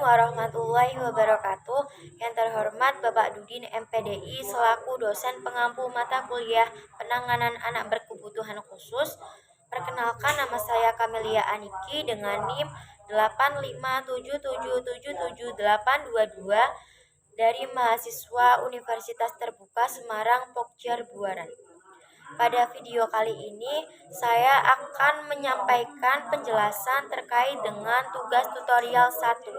warahmatullahi wabarakatuh. Yang terhormat Bapak Dudin MPDI selaku dosen pengampu mata kuliah penanganan anak berkebutuhan khusus. Perkenalkan, nama saya Kamelia Aniki dengan NIM 857777822 dari mahasiswa Universitas Terbuka Semarang Pokjar Buaran. Pada video kali ini, saya akan menyampaikan penjelasan terkait dengan tugas tutorial 1,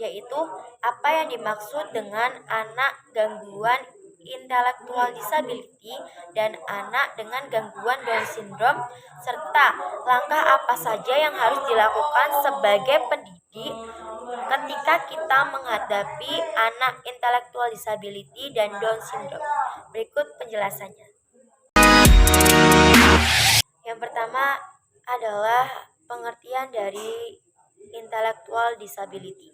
yaitu apa yang dimaksud dengan anak gangguan intellectual disability dan anak dengan gangguan Down syndrome, serta langkah apa saja yang harus dilakukan sebagai pendidik ketika kita menghadapi anak intellectual disability dan Down syndrome. Berikut penjelasannya. Yang pertama adalah pengertian dari intellectual disability.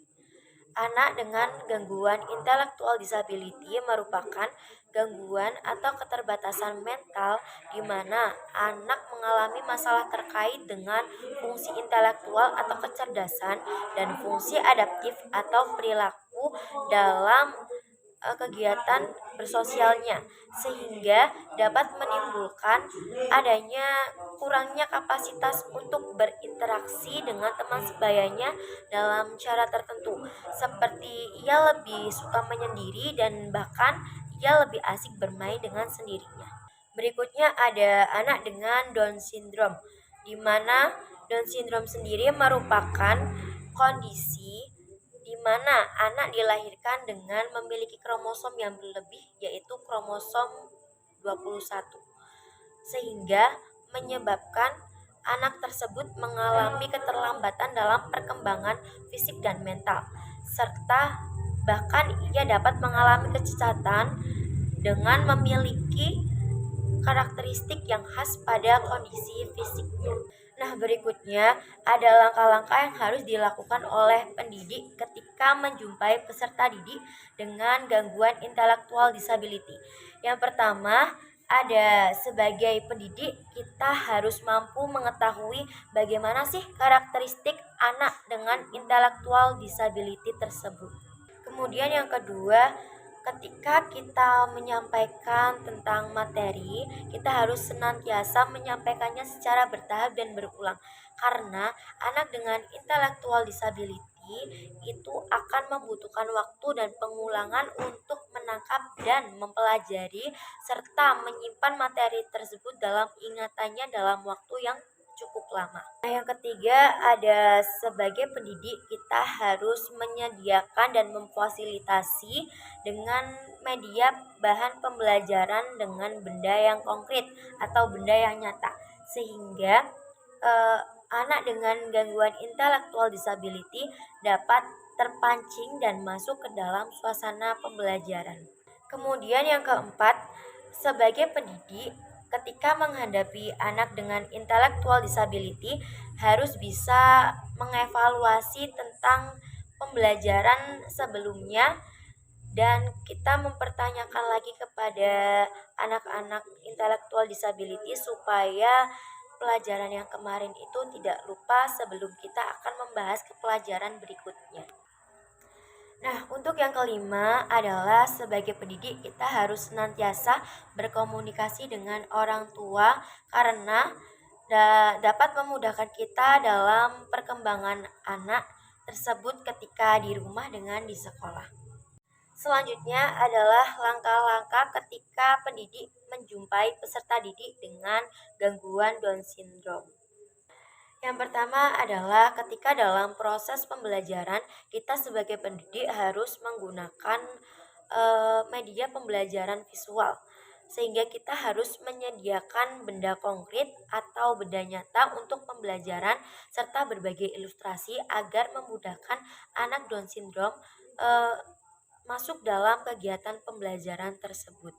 Anak dengan gangguan intellectual disability merupakan gangguan atau keterbatasan mental di mana anak mengalami masalah terkait dengan fungsi intelektual atau kecerdasan dan fungsi adaptif atau perilaku dalam kegiatan bersosialnya, sehingga dapat menimbulkan adanya kurangnya kapasitas untuk berinteraksi dengan teman sebayanya dalam cara tertentu, seperti ia lebih suka menyendiri dan bahkan ia lebih asik bermain dengan sendirinya. Berikutnya ada anak dengan Down syndrome, di mana Down syndrome sendiri merupakan kondisi di mana anak dilahirkan dengan memiliki kromosom yang berlebih, yaitu kromosom 21, sehingga menyebabkan anak tersebut mengalami keterlambatan dalam perkembangan fisik dan mental, serta bahkan ia dapat mengalami kecacatan dengan memiliki karakteristik yang khas pada kondisi fisiknya. Nah, berikutnya ada langkah-langkah yang harus dilakukan oleh pendidik ketika menjumpai peserta didik dengan gangguan intellectual disability. Yang pertama, ada sebagai pendidik kita harus mampu mengetahui bagaimana sih karakteristik anak dengan intellectual disability tersebut. Kemudian yang kedua, ketika kita menyampaikan tentang materi, kita harus senantiasa menyampaikannya secara bertahap dan berulang, karena anak dengan intellectual disability itu akan membutuhkan waktu dan pengulangan untuk menangkap dan mempelajari serta menyimpan materi tersebut dalam ingatannya dalam waktu yang cukup lama. Nah, yang ketiga ada sebagai pendidik kita harus menyediakan dan memfasilitasi dengan media bahan pembelajaran dengan benda yang konkret atau benda yang nyata, sehingga anak dengan gangguan intellectual disability dapat terpancing dan masuk ke dalam suasana pembelajaran. Kemudian yang keempat, sebagai pendidik ketika menghadapi anak dengan intellectual disability harus bisa mengevaluasi tentang pembelajaran sebelumnya, dan kita mempertanyakan lagi kepada anak-anak intellectual disability supaya pelajaran yang kemarin itu tidak lupa sebelum kita akan membahas ke pelajaran berikutnya. Nah, untuk yang kelima adalah sebagai pendidik kita harus senantiasa berkomunikasi dengan orang tua karena dapat memudahkan kita dalam perkembangan anak tersebut ketika di rumah dengan di sekolah. Selanjutnya adalah langkah-langkah ketika pendidik menjumpai peserta didik dengan gangguan Down syndrome. Yang pertama adalah ketika dalam proses pembelajaran, kita sebagai pendidik harus menggunakan media pembelajaran visual, sehingga kita harus menyediakan benda konkret atau benda nyata untuk pembelajaran serta berbagai ilustrasi agar memudahkan anak Down syndrome masuk dalam kegiatan pembelajaran tersebut.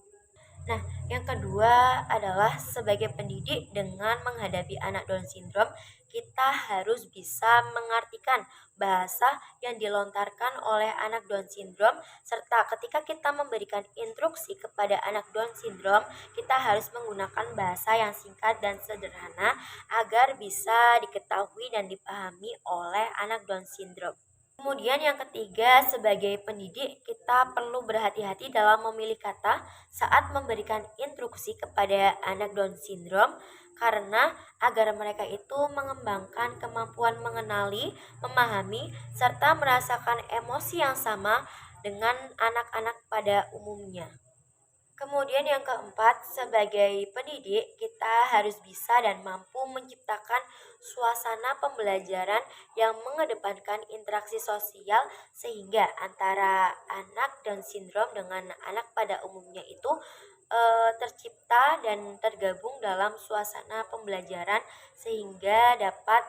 Nah, yang kedua adalah sebagai pendidik dengan menghadapi anak Down syndrome, kita harus bisa mengartikan bahasa yang dilontarkan oleh anak Down syndrome, serta ketika kita memberikan instruksi kepada anak Down syndrome, kita harus menggunakan bahasa yang singkat dan sederhana agar bisa diketahui dan dipahami oleh anak Down syndrome. Kemudian yang ketiga, sebagai pendidik kita perlu berhati-hati dalam memilih kata saat memberikan instruksi kepada anak Down syndrome karena agar mereka itu mengembangkan kemampuan mengenali, memahami, serta merasakan emosi yang sama dengan anak-anak pada umumnya. Kemudian yang keempat, sebagai pendidik, kita harus bisa dan mampu menciptakan suasana pembelajaran yang mengedepankan interaksi sosial sehingga antara anak Down syndrome dengan anak pada umumnya itu tercipta dan tergabung dalam suasana pembelajaran sehingga dapat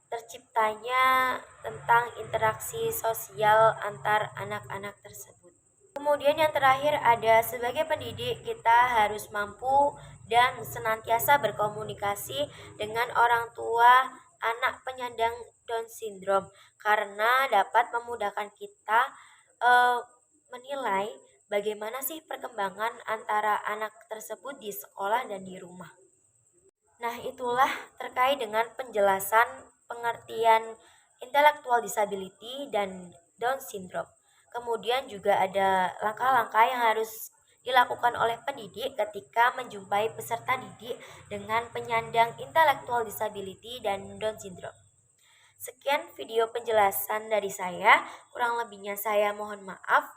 terciptanya tentang interaksi sosial antar anak-anak tersebut. Kemudian yang terakhir ada sebagai pendidik kita harus mampu dan senantiasa berkomunikasi dengan orang tua anak penyandang Down syndrome karena dapat memudahkan kita eh, menilai bagaimana sih perkembangan antara anak tersebut di sekolah dan di rumah. Nah, itulah terkait dengan penjelasan pengertian intellectual disability dan Down syndrome. Kemudian juga ada langkah-langkah yang harus dilakukan oleh pendidik ketika menjumpai peserta didik dengan penyandang intellectual disability dan Down syndrome. Sekian video penjelasan dari saya, kurang lebihnya saya mohon maaf.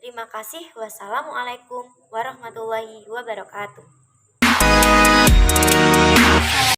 Terima kasih. Wassalamualaikum warahmatullahi wabarakatuh.